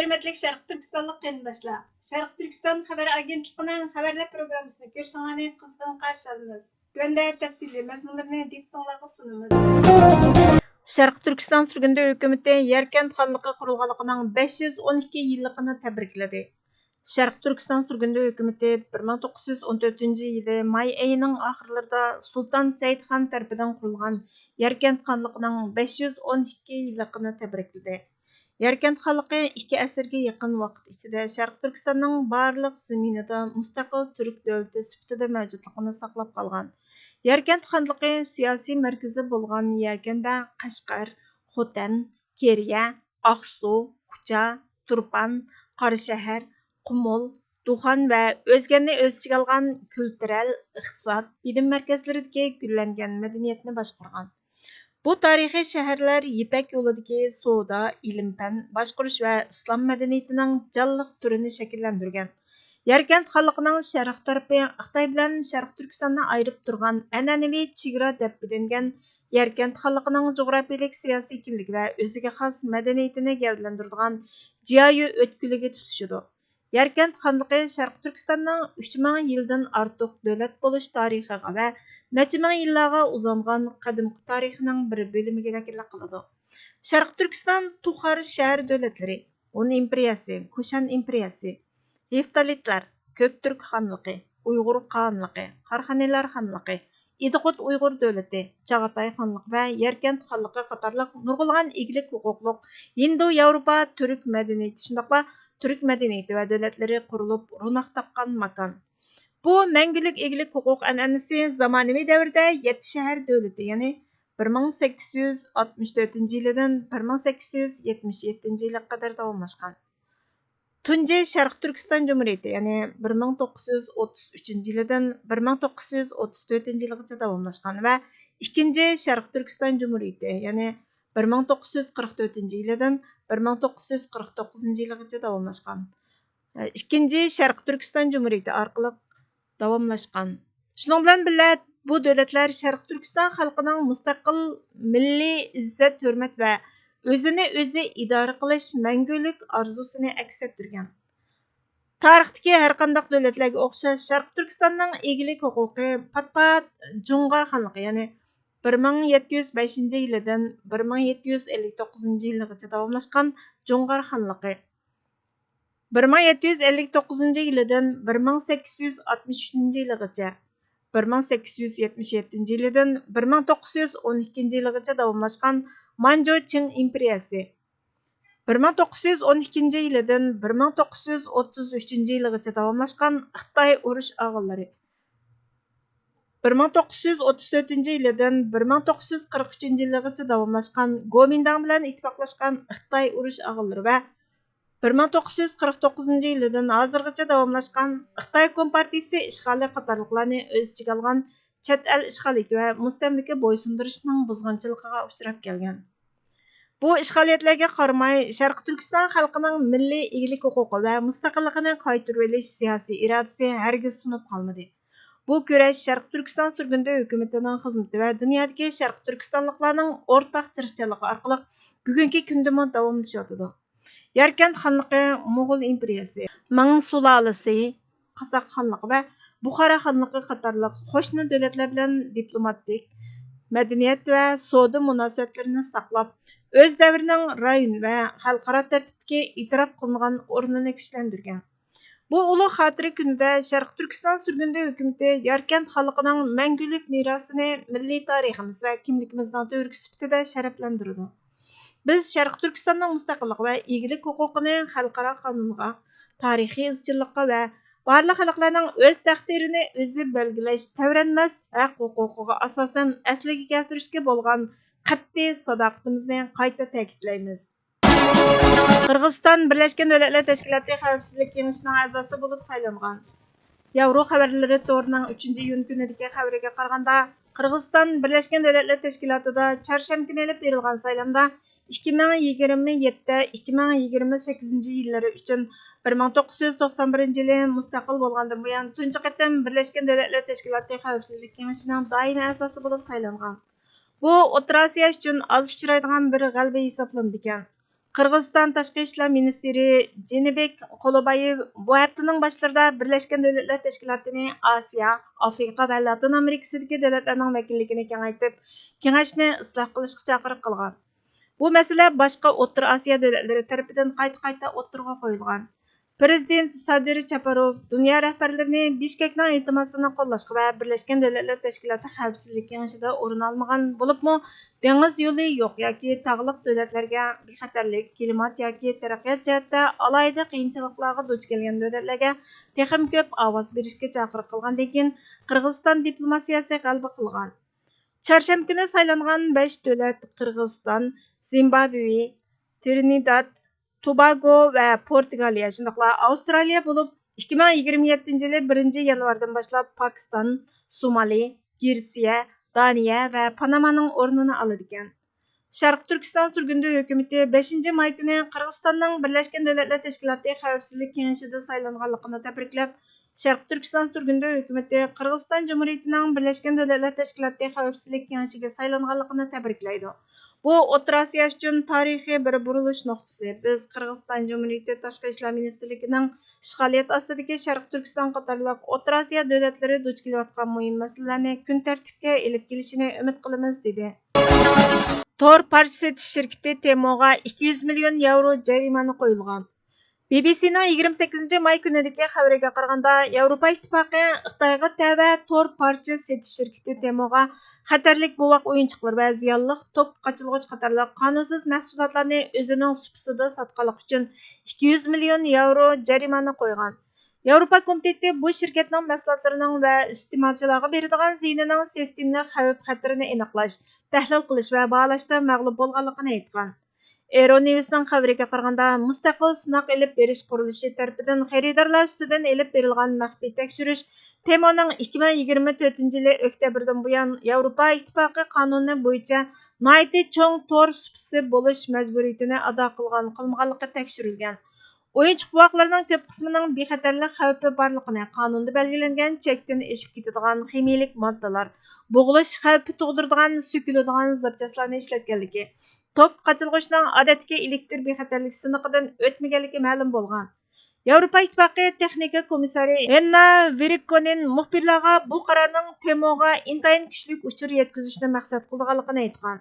Hürmetlik Şərq Türkistanlıq qarindoshlar, Şərq Türkistan xəbər agentliğinin xəbərlər proqramısını ko'rishinglarni qizg'in qarshi olamiz. Tuanda tafsiliy mazmunlarni diqqətinizə sunamiz. Şərq Türkistan sürgündə hökuməti Yarkent xanlığı qurulğanlığının 512 yilligini təbrikledi. Şərq Türkistan sürgündə hökuməti 1914 yılı may ayının axırlarında Sultan Seyid Xan tərəfindən qurulğan Yarkent xanlığının 512 yilligini təbrikledi. Yarkent xanlığı 2 əsrге yaqin vaqt içində Şərq Türkistanның barlıq zəminində müstəqil türk dövləti sifatida mövcudluğunu saqlab qalğan. Yarkent xanlığı siyasi mərkəzi bolğan Yarkentdə Qashqar, Xotan, Keriya, Aqsu, Qucha, Turpan, Qarashahar, Qumul, Duxan və özgəni öz içigə alğan kültürel, iqtisad, bilim mərkəzləridəki gülləngan mədəniyyətni başqarğan. Bu tarihi şəhərlər Yipək yolidagi savdo, ilm-fan, boshqarish va islom madaniyatining jonliq turini shakllantirgan. Yarkent xalqining sharq tarafi Xitoy bilan Sharq Turkistonni ayirib turgan an'anaviy chegara deb bilingan Yarkent xalqining jug'rafiyalik siyosiy kimligi va o'ziga xos madaniyatini gavdlantiradigan jiyoyi o'tkuliga tutishidi. Yarkent xanlığı Şərq Türkistanның 3000 yildan ortiq dövlət buluş tarixiga və neçə min yillarga uzanğan qadimki tarixining bir bölümüge vəkillik qiladi. Şərq Türkistan Tuxar şəhər dövlətləri, Hun imperiyası, Kuşan imperiyası, Heftalitlar, Köktürk xanlığı, Uyğur xanlığı, Qarxanilar xanlığı, İdiqut Uyğur dövləti, Çağatay xanlığı və Yarkent xanlığı qatarlıq nurg'ulg'an eglik huquqluq Indo-Yevropa Türk mədəniyyəti şundaqla Türk mədəniyyəti və dövlətləri qurulub runaq tapqan makan. Bu məngülük eglik huquq ənənəsi zamanəvi dövrdə 7 şəhər dövləti, yəni 1864 yıldan 1877 yıla qədər davamlaşqan. Tunji Şərq Türkistan Cumhuriyeti, yəni 1933 yıldan 1934 yılgacha davamlaşqan və ikinci Şərq Türkistan Cumhuriyeti, yəni 1944 yıldan 1949 yılgacha davamlaşqan. İkinci Şərq Türkistan Cumhuriyeti arqılıq davamlaşqan. Şunun bilan birlə bu dövlətlər Şərq Türkistan xalqining mustaqil milliy izzat, hörmət və özünü özü idora qilish məngülük arzusini əks ettirgan. Tarixdagi har qanday dövlətlərə o'xshash Şərq Türkistanning eglik huquqi pat-pat Jungar xanlığı, yəni 1705 yıldan 1759 yılgacha davamlaşqan Jungar xanlığı. 1759 yıldan 1863 yılgacha, 1877 yıldan 1912 yılgacha davamlaşqan Manchu-Çin imperiyası. 1912 yıldan 1933 yılgacha davamlaşqan Xitoy urush ağalları. 1934 yıldan 1943 yılgacha davamlaşqan Kuomintang bilan ittifoqlashgan Xitoy urush ağalları və 1949 yıldan hozirgacha davamlaşqan Xitoy Kompartiyasi ishg'oli qatorliqlarni o'z ichiga olgan chet el ishg'oliyati va mustamlika bo'ysundirishning buzg'unchiligiga uchrab kelgan. Bu ishg'oliyatlarga qaramay, Sharq Turkiston xalqining milliy eglik huquqi va mustaqilligini qaytarib olish siyosiy irodasi hargiz sunib qolmadi. Bu kurash Sharq Turkiston sürgündə hökumətinin xizməti və dünyadakı Sharq Turkistonluqlarning o'rtaq tirishchanligi orqali bugungi kundamı davomlashyotidi. Yarkent xanlığı Moğol imperiyasi, Ming sulolasi, Qozoq xanlığı və Buxara xanlığı qatorliq qo'shni davlatlar bilan diplomatik, madaniyat və savdo munosabatlarini saqlab, o'z davrining rayon və xalqaro tartibdagi e'tirof qilingan o'rnini kuchlantirgan. Bu ulug' xotira kunida Sharq Turkiston sürgündə hökuməti Yarkent xalqining məngülük mirosini milliy tariximiz və kimligimizning to'g'ri sifatida sharaflantirdi. Biz Sharq Turkistonning mustaqilligi və egalik huquqini xalqaro qonunga, tarixiy izchillikqa və barliq xalqlarning o'z taqdirini o'zi belgilash, tavranmas haq huquqiga asosan asliga keltirishga bo'lgan qat'iy sadoqatimizni qayta ta'kidlaymiz. Qirg'iziston Birlashgan Davlatlar Tashkiloti Xavfsizlik Kengashining a'zosi bo'lib saylangan. Yevro xabarlari to'rining 3-iyun kunidagi xabariga qaraganda, Qirg'iziston Birlashgan Davlatlar Tashkilotida chorshanba kuni olib berilgan saylamda 2027-2028 yillari uchun 1991 yili mustaqil bo'lgandan buyon tunji qatam Birlashgan Davlatlar Tashkiloti Xavfsizlik Kengashining doimiy a'zosi bo'lib saylangan. Bu O'rta Osiyo uchun oz uchraydigan bir g'alaba hisoblanadi ekan. Qirg'iziston Tashqi ishlar ministri Jenebek Qolobayev bu haftaning boshlarida Birlashgan Davlatlar Tashkilotining Osiyo, Afrika va Latin Amerikasidagi davlatlarning vakilligini kengaytirib, kengashni isloh qilishga chaqiriq qilgan. Bu masala boshqa O'rta Osiyo davlatlari tomonidan qayta o'tirg'a qo'yilgan. Prezident Sadir Japarov dunyo rahbarlarini Bishkekning iltimosini qo'llashga va Birlashgan Davlatlar Tashkiloti Xavfsizlik kengashida o'rin olmagan bo'libmi, dengiz yo'li yo'q yoki tog'liq davlatlarga bexatarlik, klimat yoki taraqqiyot jihatda alohida qiyinchiliklarga duch kelgan davlatlarga texim ko'p ovoz berishga chaqiriq qilgandan keyin Qirg'iziston diplomatiyasi g'alaba qilgan. Çarşamba günü saylanğan 5 dövlət Qırğızistan, Zimbabwe, Trinidad, Tobago və Portugaliya, şundaqla Avstraliya bo'lib, 2027-yili 1-yanvardan boshlab Pakistan, Somali, Gretsiya, Daniya və Panamaning o'rnini oladi ekan. Sharq Turkiston surgundi hukumati 5-may kuni Qirg'izistonning Birlashgan Davlatlar Tashkiloti Xavfsizlik kengashida saylanganligini tabriklab, Sharq Turkiston surgundi hukumati Qirg'iziston Jumhuriyatining Birlashgan Davlatlar Tashkiloti Xavfsizlik kengashiga saylanganligini tabriklaydi. Bu O'rta Osiyo uchun tarixiy bir burilish nuqtasi. Biz Qirg'iziston Jumhuriyati Tashqi ishlar ministrligining ishg'oliyat ostidagi Sharq Turkiston qatorliq O'rta Osiyo davlatlari duch kelayotgan muhim masalalarni kun tartibga elib kelishini umid qilamiz dedi. Tor parcha setish shirkati Temo'ga 200 million yevro jarimani qo'yilgan. BBC'ning 28-may kunidagi xabariga qaraganda, Yevropa Ittifoqi Xitoyga tava tor parcha setish shirkati Temo'ga xatarlik buvaq o'yinchiqlar va ziyonli top qochilg'ich qatorliq qonunsiz mahsulotlarni o'zining supasida sotganlik uchun 200 million yevro jarimani qo'ygan. Yevropa komiteti bu shirkatning mahsulotlarining va iste'molchilarga beradigan ziyonining sistemli xavf-xatarini aniqlash, tahlil qilish va baholashda mag'lub bo'lganligini aytgan. Euronews'ning xabariga qaraganda, mustaqil sinoq elib berish qurilishi tarafidan xaridorlar ustidan elib berilgan maxfiy tekshirish Temo'ning 2024-yili oktyabrdan buyon Yevropa Ittifoqi qonuni bo'yicha nihoyatda cho'ng tor supasi bo'lish majburiyatini ado qilmaganligi tekshirilgan. O'yinchiq buvoqlarning ko'p qismining bexatarlik xavfi borligini, qonunda belgilangan chekdan eshib ketadigan ximiyalik moddalar, bo'g'ilish xavfi tug'diradigan so'kiladigan zapchastlarni ishlatganligi, top qochilg'ishning odatdagi elektr bexatarlik siniqidan o'tmaganligi ma'lum bo'lgan. Yevropa Ittifoqi texnika komissari Enna Virikonen muxbirlarga bu qarorning Temo'ga intayin kuchli uchur yetkazishni maqsad qilganligini aytgan.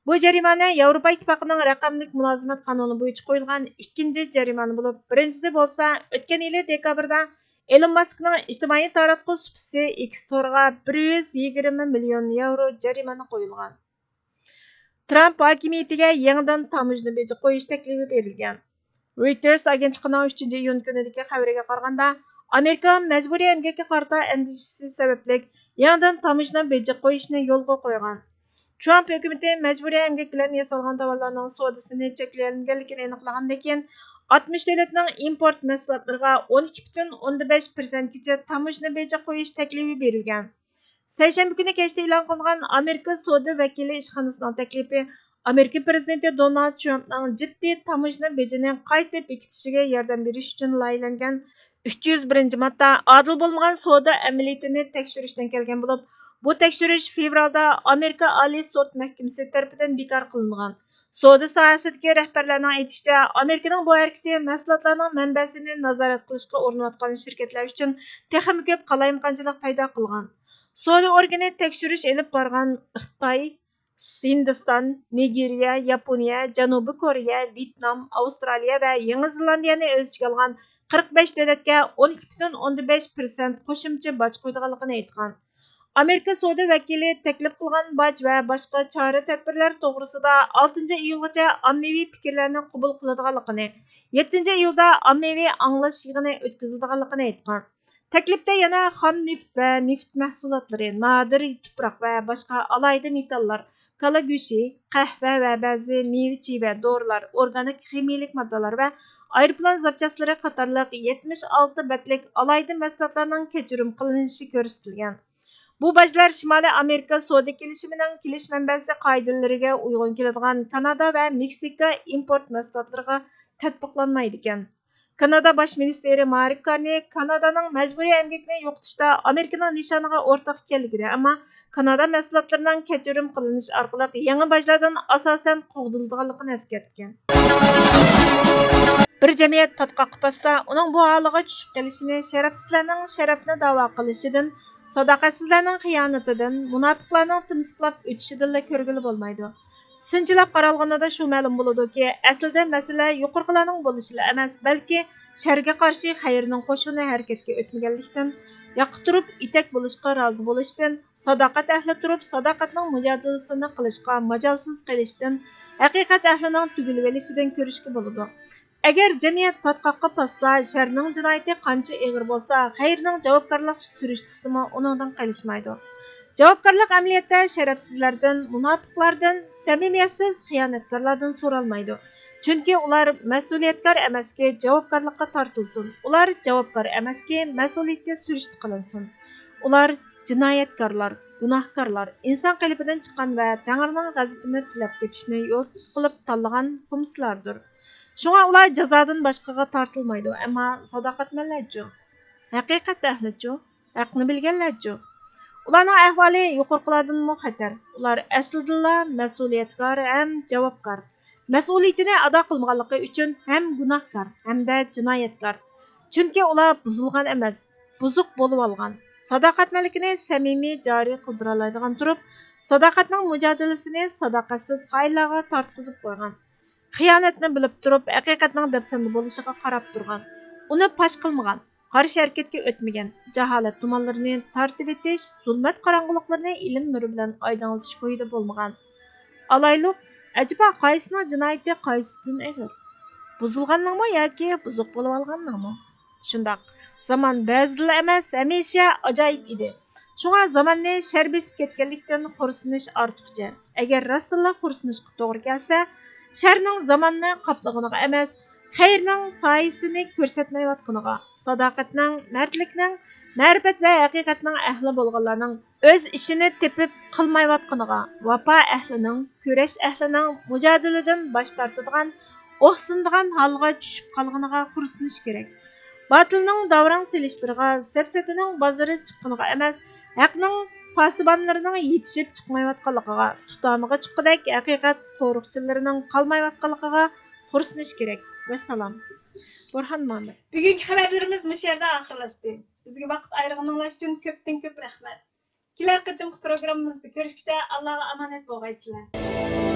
Bu jarimani Yevropa Ittifoqining raqamlik mulozimat qonuni bo'yicha qo'yilgan ikkinchi jarimani bo'lib, birinchisi bo'lsa o'tgan yil dekabrda Elon Muskning ijtimoiy taratquv supasi X Store'ga 120 million yevro jarimani qo'yilgan. Trump hokimiyatiga yangidan tamojna beji qo'yish taklifi berilgan. Reuters agentligining 3-iyun kunidagi xabariga qaraganda, Amerika majburiy emgakka qarata andishasi sababli yangidan tamojna beji qo'yishni yo'lga qo'ygan. Trump hukumati majburiy emgak bilan yasalgan tovarlarning savdosini cheklanganligini aniqlagandan keyin 60 davlatning import mahsulotlariga 12,5% gacha tamojna beji qo'yish taklifi berilgan. Seshanba kuni kechda e'lon qilingan Amerika savdo vakili ishxonasining taklifi Amerika prezidenti Donald Trumpning jiddiy tamojna bejini qayta bekitishiga yordam berish uchun loyihalangan 301-modda adil bo'lmagan savdo amaliyotini tekshirishdan kelgan bo'lib, bu tekshirish fevralda Amerika Oliy sud mahkamasi tomonidan bekor qilingan. Savdo sohasidagi rahbarlarning aytishicha, Amerikaning bu harakati mahsulotlarning manbasini nazorat qilishga urinayotgan shirkatlar uchun texnik ko'p qalayimqanchilik paydo qilgan. Savdo organi tekshirish olib borgan Xitoy, Hindiston, Nigeriya, Yaponiya, Janubiy Koreya, Vyetnam, Avstraliya va Yangi Zelandiyani o'z ichiga olgan 45 davlatga 12,5% qo'shimcha boj qo'yganligini aytgan. Amerika savdo vakili taklif qilgan boj va boshqa chora-tadbirlar to'g'risida 6-iyulgacha ommaviy fikrlarni qabul qiladiganligini, 7-iyulda ommaviy anglash yig'ini o'tkaziladiganligini aytgan. Taklifda yana xom neft va neft mahsulotlari, nodir tuproq va boshqa alohida metallar, kala go'shi, qahva va ba'zi meva-cheva, dorilar, organik ximiyalik moddalar va aeroplan zapchastlari qatorliq 76 betlik alohida mahsulotlarning kechirim qilinishi ko'rsatilgan. Bu bojlar Shimoliy Amerika savdo kelishimining kelish manbasi qoidalariga uyg'un keladigan Kanada va Meksika import mahsulotlariga tatbiqlanmaydi ekan. Kanada bosh ministri Mark Carney Kanadaning majburiy emgakni yo'qotishda Amerikaning nishoniga o'rtaq ekanligini, ammo Kanada mahsulotlarining kechirim qilinishi orqali yangi bojlardan asosan qo'g'dilganligini eskartgan. Bir jamiyat patqoqqa bassa, uning bu holiga tushib qolishini sharafsizlarning sharafni da'vo qilishidan, sadoqatsizlarning xiyonatidan, munofiqlarning timsiqlab o'tishidan ko'rgili bo'lmaydi. Sinchilab qaralganida shu ma'lum bo'ladi-ki, aslida masala yuqorqilarning bo'lishida emas, balki sharga qarshi xayrning qo'shini harakatga o'tmaganlikdan, yoqqa turib itak bo'lishga rozi bo'lishdan, sadoqat ahli turib sadoqatning mujodilasini qilishga majolsiz qilishdan, haqiqat ahlining tugilib olishidan ko'rishga bo'ladi. Agar jamiyat patqoqqa bassa, sharning jinoyati qancha og'ir bo'lsa, xayrning javobgarlik surishtisimi uningdan qilishmaydi. Javobgarlik amaliyotda sharafsizlardan, munofiqlardan, samimiyatsiz xiyonatkorlardan so'ralmaydi. Chunki ular mas'uliyatkor emaski, javobgarlikka tortilsin. Ular javobgar emaski, mas'uliyatga surishti qilinsin. Ular jinoyatkorlar, gunohkorlar, inson qalbidan chiqqan va Tangrining g'azabini tilab tepishni yo'l qilib tanlagan xumslardir. Шуңа ular jazodan boshqaga tortilmaydi, ammo sadoqatmanlarchu, haqiqat ahlichu, haqni bilganlarchu. Ularning ahvoli yuqorqilardanmi xatar. Ular aslida mas'uliyatkor ham javobgar. Mas'uliyatini ado qilmaganligi uchun ham gunohkor, hamda jinoyatkor. Chunki ular buzilgan emas, buzuq bo'lib olgan. Sadoqatmanlikni samimiy joriy qildira oladigan turib, sadoqatning mujodilasini sadoqatsiz xayrlarga tortqizib qo'ygan. Xiyonatni bilib turib, haqiqatning dafsanda bo'lishiga qarab turgan. Uni pash qilmagan, qarshi harakatga o'tmagan, jaholat tumanlarini tartib etish, zulmat qorong'uliqlarini ilm nuri bilan oydinlatish qo'yida bo'lmagan. Alayliq, ajaba qaysini jinoyati qaysidan og'ir? Buzilganmi yoki buzuq bo'lib olganmi? Shundoq, zamon ba'zida emas, hamisha ajoyib edi. Shunga zamonni shar besib ketganlikdan xursinish ortiqcha. Agar rostla xursinishga to'g'ri kelsa, sharning zamonni qaplag'iniga emas, xayrning soyasini ko'rsatmayotganiga, sadoqatning, mardlikning, ma'rifat va haqiqatning ahli bo'lganlarning o'z ishini tepib qilmayotganiga, vafo ahlining, kurash ahlining mujodaladan bosh tortadigan, o'hsindigan holga tushib qolganiga xursinish kerak. Botilning davron silishlariga, safsatining bozori chiqqaniga emas, haqning pasibonlarining yetishib chiqmayotganligiga, tutamiga chiqqidek haqiqat qo'riqchilarining qolmayotganligiga xursinish kerak. Vassalom. Burhan Muhammad. Bugungi xabarlarimiz bu yerda oxirlashdi. Bizga vaqt ayirganingiz uchun ko'pdan ko'p rahmat. Kelar qatimki programmamizda ko'rishguncha Allohga omonat bo'lgaysizlar.